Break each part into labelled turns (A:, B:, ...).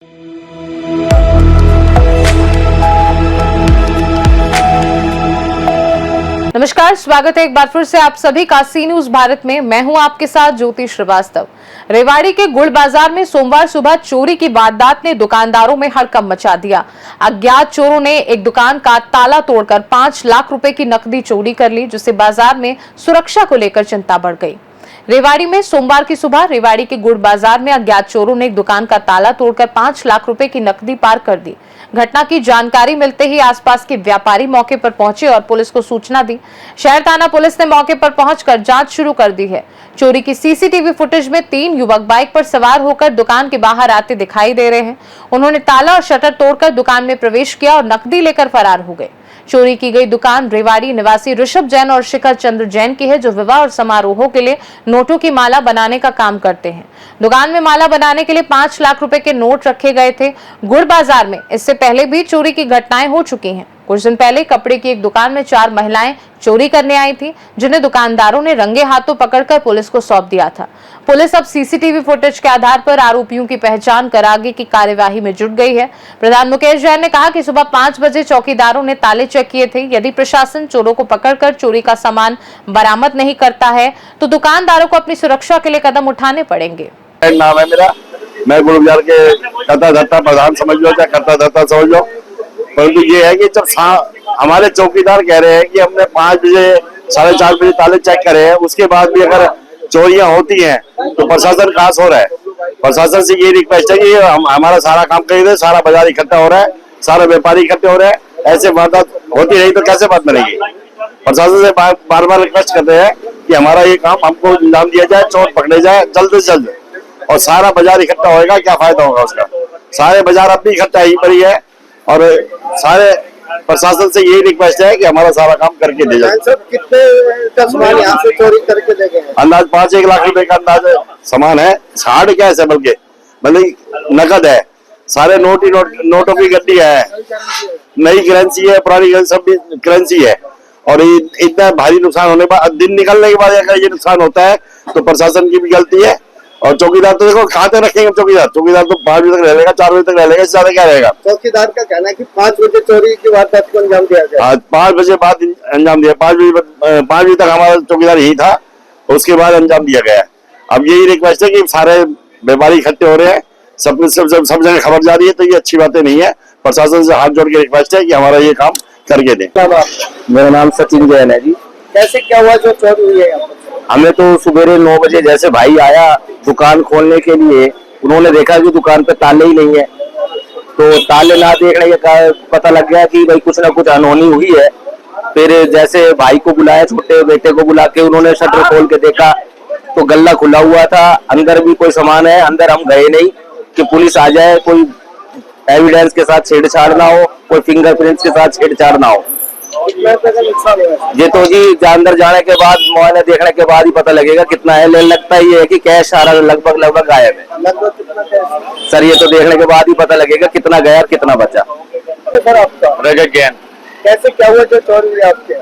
A: नमस्कार, स्वागत है एक बार फिर से आप सभी का सी न्यूज भारत में। मैं हूं आपके साथ ज्योति श्रीवास्तव। रेवाड़ी के गुड़ बाजार में सोमवार सुबह चोरी की वारदात ने दुकानदारों में हड़कंप मचा दिया। अज्ञात चोरों ने एक दुकान का ताला तोड़कर 5 लाख रुपए की नकदी चोरी कर ली, जिससे बाजार में सुरक्षा को लेकर चिंता बढ़ गई। रेवाड़ी में सोमवार की सुबह रेवाड़ी के गुड़ बाजार में अज्ञात चोरों ने एक दुकान का ताला तोड़कर 5 लाख रुपए की नकदी पार कर दी। घटना की जानकारी मिलते ही आसपास के व्यापारी मौके पर पहुंचे और पुलिस को सूचना दी। शहर थाना पुलिस ने मौके पर पहुंचकर जांच शुरू कर दी है। चोरी की सीसीटीवी फुटेज में 3 युवक बाइक पर सवार होकर दुकान के बाहर आते दिखाई दे रहे हैं। उन्होंने ताला और शटर तोड़कर दुकान में प्रवेश किया और नकदी लेकर फरार हो गए। चोरी की गई दुकान रेवाड़ी निवासी ऋषभ जैन और शिखर चंद्र जैन की है, जो विवाह और समारोहों के लिए नोटों की माला बनाने का काम करते हैं। दुकान में माला बनाने के लिए 5 लाख रुपए के नोट रखे गए थे। गुड़ बाजार में इससे पहले भी चोरी की घटनाएं हो चुकी हैं। कुछ दिन पहले कपड़े की एक दुकान में 4 महिलाएं चोरी करने आई थी, जिन्हें दुकानदारों ने रंगे हाथों पकड़कर पुलिस को सौंप दिया था। पुलिस अब सीसीटीवी फुटेज के आधार पर आरोपियों की पहचान कर आगे की कार्यवाही में जुट गई है। प्रधान मुकेश जैन ने कहा कि सुबह 5 बजे चौकीदारों ने ताले चेक किए थे। यदि प्रशासन चोरों को पकड़कर चोरी का सामान बरामद नहीं करता है तो दुकानदारों को अपनी सुरक्षा के लिए कदम उठाने पड़ेंगे।
B: नाम है मेरा, मैं गुड़ बाजार के करता धरता प्रधान समझ लो, चाहे करता धरता समझ लो। परंतु ये है कि जब हमारे चौकीदार कह रहे हैं कि हमने 5 बजे 4:30 बजे ताले चेक करे हैं, उसके बाद भी अगर चोरियां होती हैं तो प्रशासन कहाँ सो रहा है। प्रशासन से ये रिक्वेस्ट है कि हमारा सारा काम कर दे, सारा बाजार इकट्ठा हो रहा है, सारे व्यापारी इकट्ठे हो रहे हैं। ऐसे वारदात होती रही तो कैसे बात बनेगी। प्रशासन से बार बार रिक्वेस्ट करते हैं कि हमारा ये काम हमको अंजाम दिया जाए, चोर पकड़े जाए जल्द से जल्द, और सारा बाजार इकट्ठा होएगा, क्या फायदा होगा उसका। सारे बाजार अपनी इकट्ठा ही पड़ी है और सारे प्रशासन से यही रिक्वेस्ट है कि हमारा सारा काम करके दे जाए।
C: सब कितने का सामान यहाँ से चोरी करके ले गए?
B: अंदाज 5-1 लाख रुपए का अंदाज सामान है। हार्ड कैश है, बल्कि नकद है, सारे नोट ही नोटों की गड्डी है, नई करेंसी है, पुरानी करेंसी, सब करेंसी है। और इतना भारी नुकसान होने के बाद, दिन निकलने के बाद अगर ये नुकसान होता है तो प्रशासन की भी गलती है। और चौकीदार तो देखो कहाँ तक रखेंगे। चौकीदार तो 5 बजे तक रह लेगा, 4 बजे तक रह लेगा, इससे ज्यादा क्या रहेगा।
C: चौकीदार का कहना है कि 5 बजे चोरी की वारदात को अंजाम दिया गया।
B: 5 बजे बाद अंजाम दिया, 5 बजे तक हमारा चौकीदार यही था, उसके बाद अंजाम दिया गया। अब यही रिक्वेस्ट है कि सारे व्यापारी इकट्ठे हो रहे हैं, सब जगह खबर जा रही है, तो ये अच्छी बातें नहीं है। प्रशासन से हाथ जोड़ के रिक्वेस्ट है कि हमारा ये काम करके दें।
D: मेरा नाम सचिन जैन है जी।
C: कैसे क्या हुआ जो चोरी हुई है?
D: हमें तो सुबह 9 बजे जैसे भाई आया दुकान खोलने के लिए, उन्होंने देखा कि दुकान पे ताले ही नहीं है, तो ताले ना देखने के पता लग गया कि भाई कुछ ना कुछ अनहोनी हुई है। फिर जैसे भाई को बुलाया, छोटे बेटे को बुला के उन्होंने शटर खोल के देखा तो गल्ला खुला हुआ था, अंदर भी कोई सामान है। अंदर हम गए नहीं कि पुलिस आ जाए, कोई एविडेंस के साथ छेड़छाड़ ना हो, कोई फिंगरप्रिंट्स के साथ छेड़छाड़ ना हो। ये तो जी अंदर जाने के बाद, मुआयना देखने के बाद ही पता लगेगा कितना है। लगता ही है कि कैश सारा लगभग गायब है। सर ये तो देखने के बाद ही पता लगेगा कितना गया और कितना बचा।
C: सर आपका?
E: रजत जैन।
C: कैसे क्या हुआ जो चोरी हुई आपके?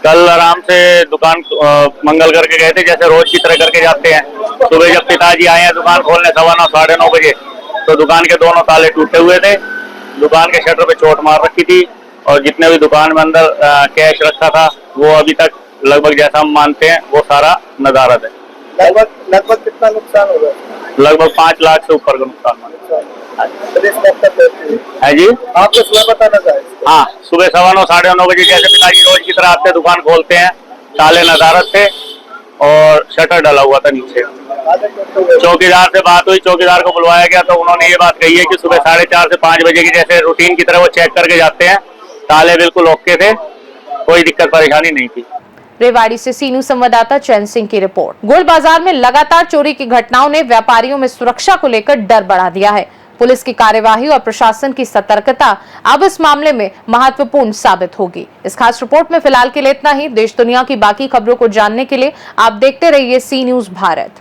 E: कल आराम से दुकान मंगल करके गए थे, जैसे रोज की तरह करके जाते हैं। सुबह जब पिताजी आए हैं दुकान खोलने 9:15 साढ़े 9 बजे, तो दुकान के दोनों ताले टूटे हुए थे। दुकान के शटर पे चोट मार रखी थी और जितने भी दुकान में अंदर कैश रखा था वो अभी तक लगभग जैसा हम मानते हैं वो सारा नदारत है।
C: लगभग कितना नुकसान हो गया?
E: लगभग 5 लाख से ऊपर का नुकसान है जी।
C: आपको सुबह बताना चाहिए।
E: हाँ, सुबह 9:15 साढ़े 9 बजे जैसे पिताजी रोज की तरह आते दुकान खोलते हैं, ताले नदारत थे और शटर डाला हुआ था नीचे। चौकीदार से बात हुई, चौकीदार को बुलवाया गया तो उन्होंने ये बात कही है कि सुबह 4:30 से 5 बजे की जैसे रूटीन की तरह वो चेक करके जाते हैं, ताले बिल्कुल ओके थे, कोई दिक्कत परेशानी नहीं थी।
A: रेवाड़ी से सी न्यूज संवाददाता चैन सिंह की रिपोर्ट। गुड़ बाजार में लगातार चोरी की घटनाओं ने व्यापारियों में सुरक्षा को लेकर डर बढ़ा दिया है। पुलिस की कार्यवाही और प्रशासन की सतर्कता अब इस मामले में महत्वपूर्ण साबित होगी। इस खास रिपोर्ट में फिलहाल के लिए इतना ही। देश दुनिया की बाकी खबरों को जानने के लिए आप देखते रहिए सी न्यूज भारत।